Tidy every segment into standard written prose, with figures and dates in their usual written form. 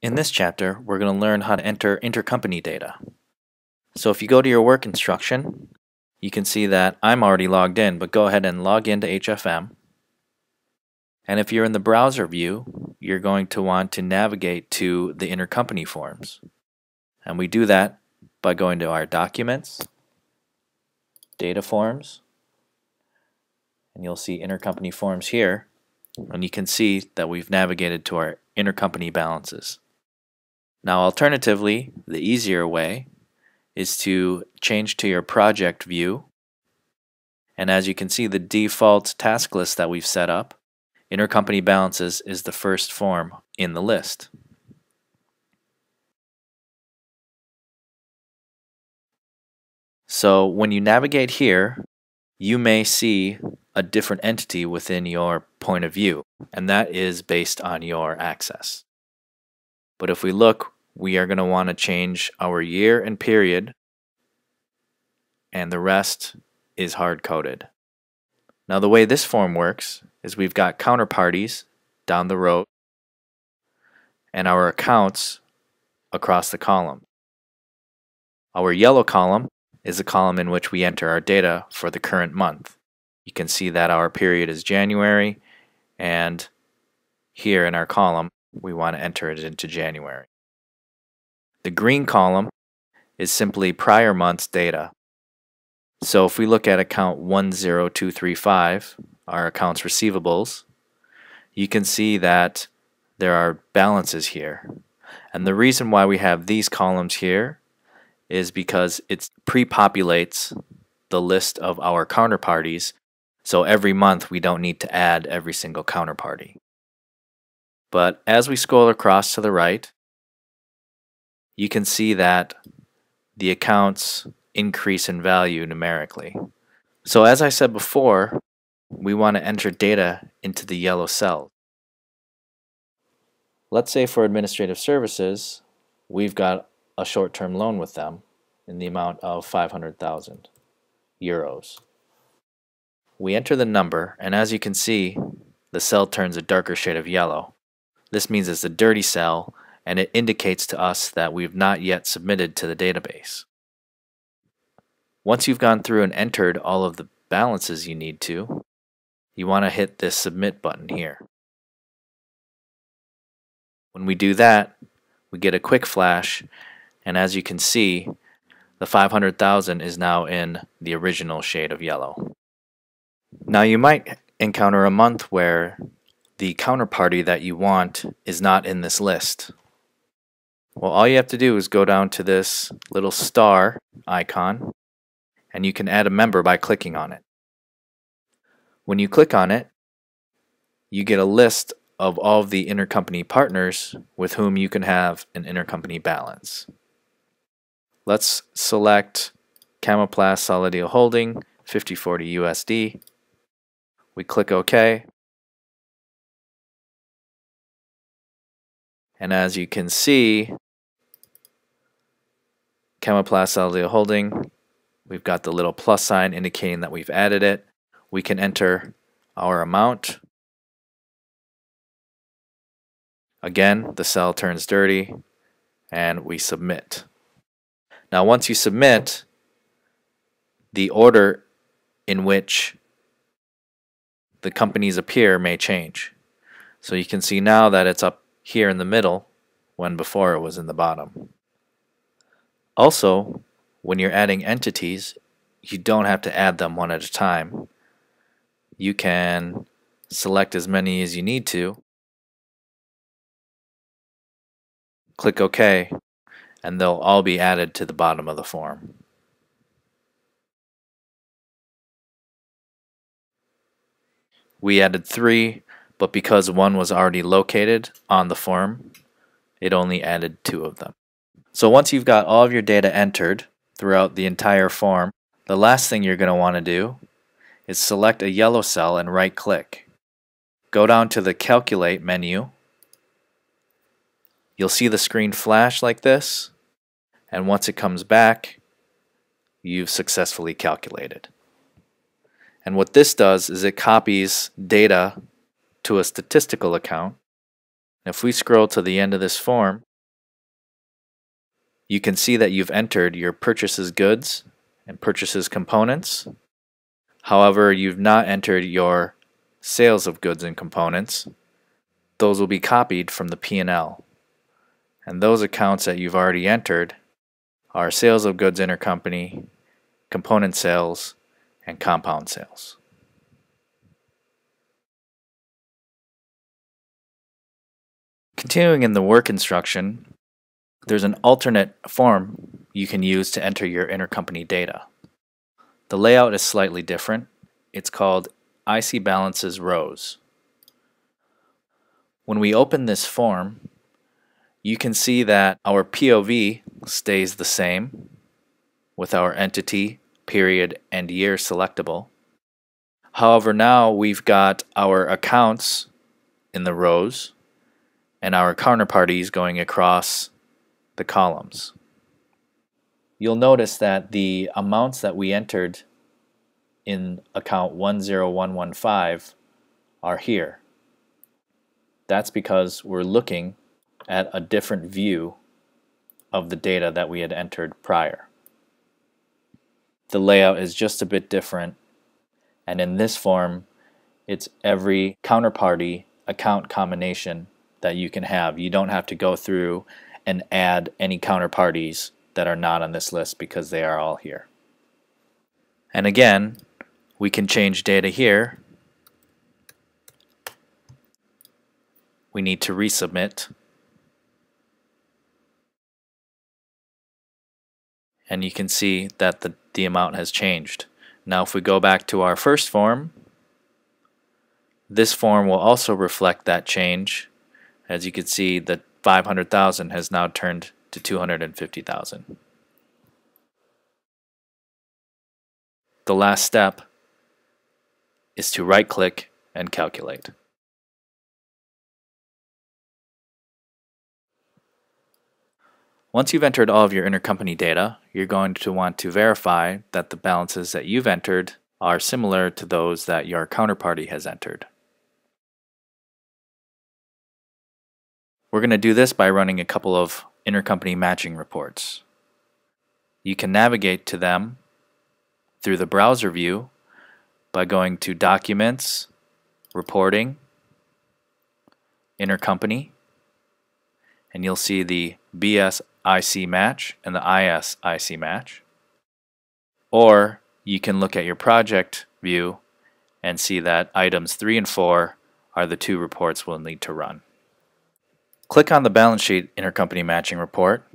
In this chapter, we're going to learn how to enter intercompany data. So if you go to your work instruction, you can see that I'm already logged in, but go ahead and log into HFM. And if you're in the browser view, you're going to want to navigate to the intercompany forms. And we do that by going to our Documents, Data Forms, and you'll see intercompany forms here. And you can see that we've navigated to our intercompany balances. Now, alternatively, the easier way is to change to your project view. And as you can see, the default task list that we've set up, intercompany balances is the first form in the list. So when you navigate here, you may see a different entity within your point of view, and that is based on your access. But if we look, we are going to want to change our year and period, and the rest is hard-coded. Now the way this form works is we've got counterparties down the row and our accounts across the column. Our yellow column is a column in which we enter our data for the current month. You can see that our period is January, and here in our column we want to enter it into January. The green column is simply prior month's data. So if we look at account 10235, our accounts receivables, you can see that there are balances here. And the reason why we have these columns here is because it pre-populates the list of our counterparties, so every month we don't need to add every single counterparty. But as we scroll across to the right, you can see that the accounts increase in value numerically. So as I said before, we want to enter data into the yellow cell. Let's say for administrative services, we've got a short-term loan with them in the amount of 500,000 euros. We enter the number, and as you can see, the cell turns a darker shade of yellow. This means it's a dirty cell, and it indicates to us that we've not yet submitted to the database. Once you've gone through and entered all of the balances you need to, you want to hit this Submit button here. When we do that, we get a quick flash, and as you can see, the 500,000 is now in the original shade of yellow. Now you might encounter a month where the counterparty that you want is not in this list. Well, all you have to do is go down to this little star icon, and you can add a member by clicking on it. When you click on it, you get a list of all of the intercompany partners with whom you can have an intercompany balance. Let's select Camoplast Solidio Holding 5040 USD. We click OK. And as you can see, Camoplast Solidio Holding, we've got the little plus sign indicating that we've added it. We can enter our amount. Again, the cell turns dirty, and we submit. Now once you submit, the order in which the companies appear may change. So you can see now that it's up here in the middle when before it was in the bottom. Also, when you're adding entities, you don't have to add them one at a time. You can select as many as you need to, click OK, and they'll all be added to the bottom of the form. We added 3, but because one was already located on the form, it only added 2 of them. So once you've got all of your data entered throughout the entire form, the last thing you're going to want to do is select a yellow cell and right-click. Go down to the Calculate menu. You'll see the screen flash like this, and once it comes back, you've successfully calculated. And what this does is it copies data to a statistical account. If we scroll to the end of this form, you can see that you've entered your purchases goods and purchases components. However, you've not entered your sales of goods and components. Those will be copied from the P&L. And those accounts that you've already entered are sales of goods intercompany, component sales, and compound sales. Continuing in the work instruction, there's an alternate form you can use to enter your intercompany data. The layout is slightly different. It's called IC Balances Rows. When we open this form, you can see that our POV stays the same with our entity, period, and year selectable. However, now we've got our accounts in the rows and our counterparties going across the columns. You'll notice that the amounts that we entered in account 10115 are here. That's because we're looking at a different view of the data that we had entered prior. The layout is just a bit different, and in this form, it's every counterparty account combination that you can have. You don't have to go through and add any counterparties that are not on this list because they are all here. And again, we can change data here. We need to resubmit. And you can see that the amount has changed. Now if we go back to our first form, this form will also reflect that change. As you can see, the 500,000 has now turned to 250,000. The last step is to right-click and calculate. Once you've entered all of your intercompany data, you're going to want to verify that the balances that you've entered are similar to those that your counterparty has entered. We're going to do this by running a couple of intercompany matching reports. You can navigate to them through the browser view by going to Documents, Reporting, Intercompany, and you'll see the BS-IC match and the IS-IC match. Or you can look at your project view and see that items 3 and 4 are the two reports we'll need to run. Click on the balance sheet intercompany matching report,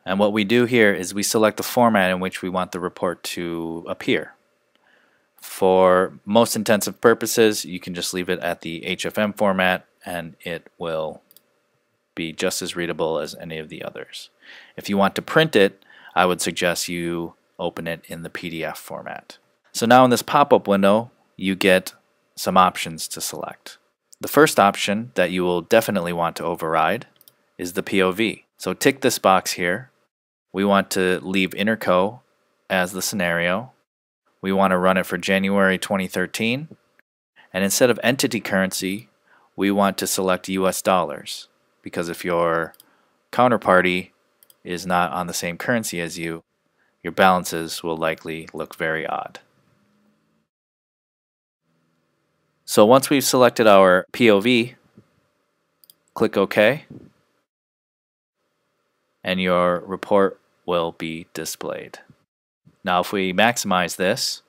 and what we do here is we select the format in which we want the report to appear. For most intensive purposes, you can just leave it at the HFM format and it will be just as readable as any of the others. If you want to print it, I would suggest you open it in the PDF format. So now in this pop-up window, you get some options to select. The first option that you will definitely want to override is the POV. So tick this box here. We want to leave Interco as the scenario. We want to run it for January 2013. And instead of entity currency, we want to select US dollars, because if your counterparty is not on the same currency as you, your balances will likely look very odd. So once we've selected our POV, click OK, and your report will be displayed. Now if we maximize this,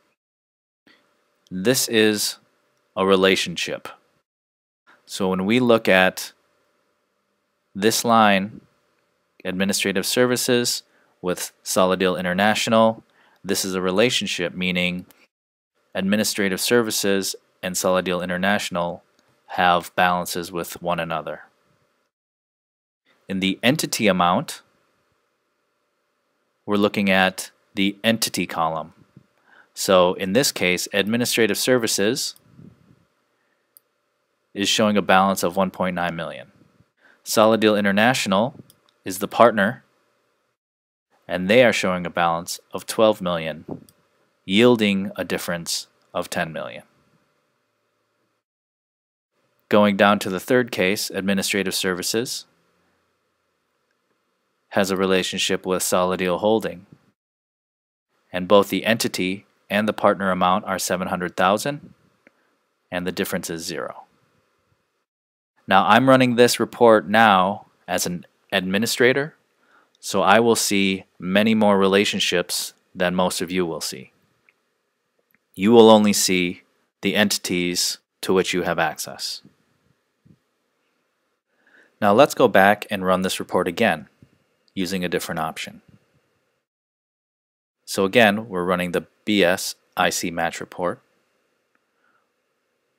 this is a relationship. So when we look at this line, Administrative Services with Solid Deal International, this is a relationship, meaning Administrative Services and Solid Deal International have balances with one another. In the entity amount, we're looking at the entity column. So in this case, Administrative Services is showing a balance of 1.9 million. Solid Deal International is the partner, and they are showing a balance of 12 million, yielding a difference of 10 million. Going down to the third case, Administrative Services has a relationship with Solidil Holding, and both the entity and the partner amount are $700,000, and the difference is 0. Now I'm running this report now as an administrator, so I will see many more relationships than most of you will see. You will only see the entities to which you have access. Now let's go back and run this report again using a different option. So again, we're running the BS IC match report.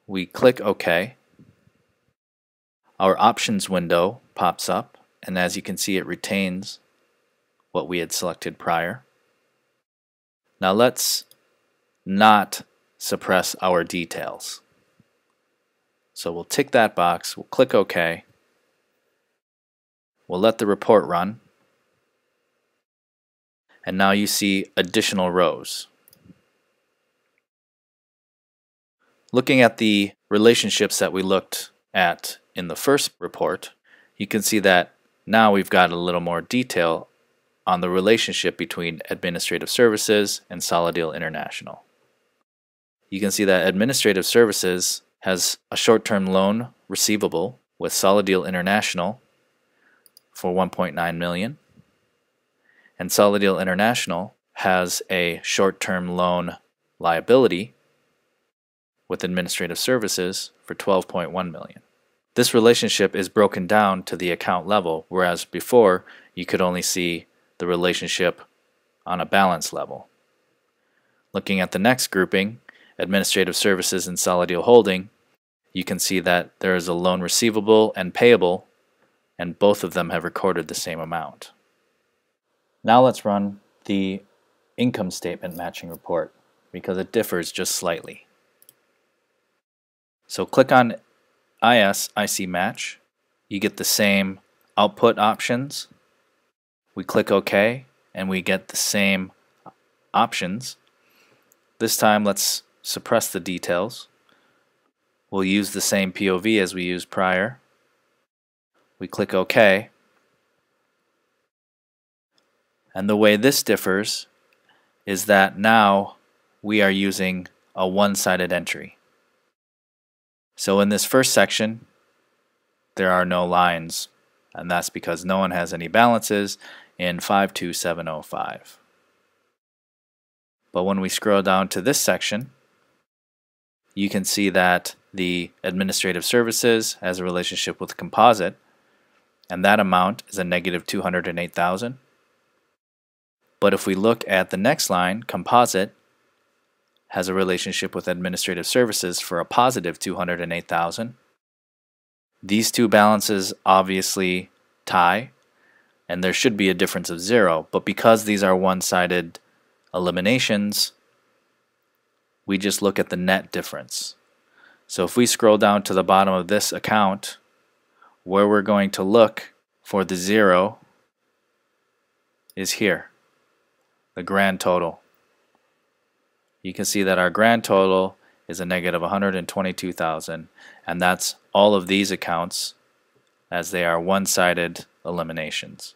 We click OK. Our options window pops up, and as you can see, it retains what we had selected prior. Now let's not suppress our details. So we'll tick that box, we'll click OK. We'll let the report run. And now you see additional rows. Looking at the relationships that we looked at in the first report, you can see that now we've got a little more detail on the relationship between Administrative Services and Solidil International. You can see that Administrative Services has a short-term loan receivable with Solidil International for $1.9 million, and Solidil International has a short-term loan liability with Administrative Services for $12.1 million. This relationship is broken down to the account level, whereas before you could only see the relationship on a balance level. Looking at the next grouping, Administrative Services and Solidil Holding, you can see that there is a loan receivable and payable, and both of them have recorded the same amount. Now let's run the income statement matching report because it differs just slightly. So click on IC match. You get the same output options. We click OK and we get the same options. This time let's suppress the details. We'll use the same POV as we used prior. We click OK. And the way this differs is that now we are using a one-sided entry. So in this first section, there are no lines, and that's because no one has any balances in 52705. But when we scroll down to this section, you can see that the Administrative Services has a relationship with Composite, and that amount is a negative $208,000. But if we look at the next line, Composite has a relationship with Administrative Services for a positive $208,000. These two balances obviously tie, and there should be a difference of 0, but because these are one-sided eliminations, we just look at the net difference. So if we scroll down to the bottom of this account, where we're going to look for the 0 is here, the grand total. You can see that our grand total is a negative $122,000, and that's all of these accounts as they are one-sided eliminations.